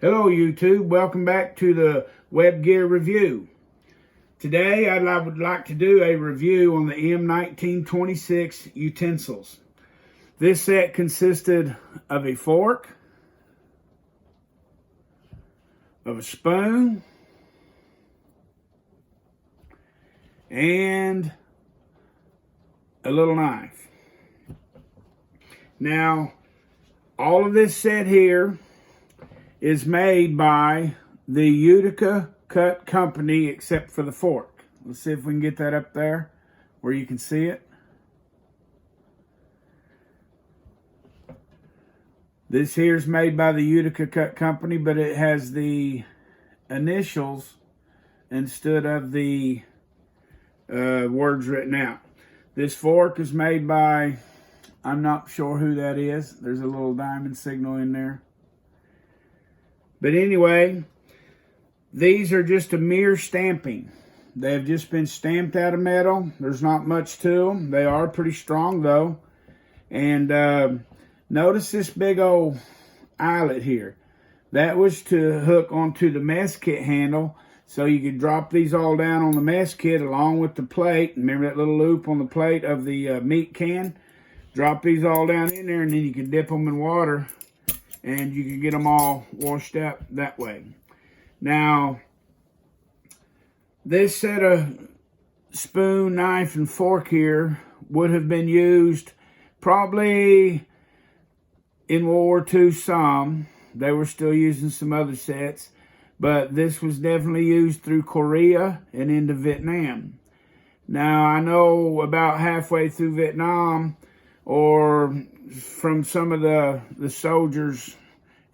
Hello YouTube, welcome back to the Web Gear Review. Today I would like to do a review on the M-1926 utensils. This set consisted of a fork, of a spoon, and a little knife. Now, all of this set here is made by the Utica Cut Company, except for the fork. Let's see if we can get that up there where you can see it. This here is made by the Utica Cut Company, but it has the initials instead of the words written out. This fork is made by, I'm not sure who that is. There's a little diamond signal in there. But anyway, these are just a mere stamping. They have just been stamped out of metal. There's not much to them. They are pretty strong though. And notice this big old eyelet here. That was to hook onto the mess kit handle so you could drop these all down on the mess kit along with the plate. Remember that little loop on the plate of the meat can? Drop these all down in there and then you can dip them in water and you can get them all washed out that way. Now, this set of spoon, knife, and fork here would have been used probably in World War II some. They were still using some other sets, but this was definitely used through Korea and into Vietnam. Now, I know about halfway through Vietnam, or from some of the soldiers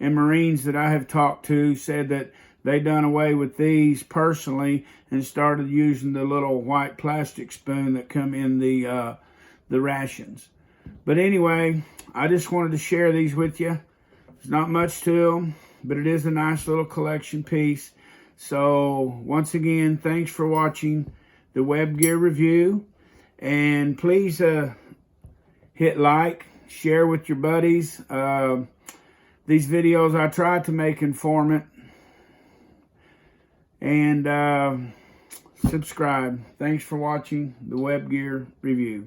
and Marines that I have talked to, said that they done away with these personally and started using the little white plastic spoon that come in the rations. But anyway, I just wanted to share these with you. There's not much to them, but it is a nice little collection piece. So once again, thanks for watching the Web Gear Review, and please hit like, share with your buddies. These videos I try to make informative, and subscribe. Thanks for watching the Web Gear Review.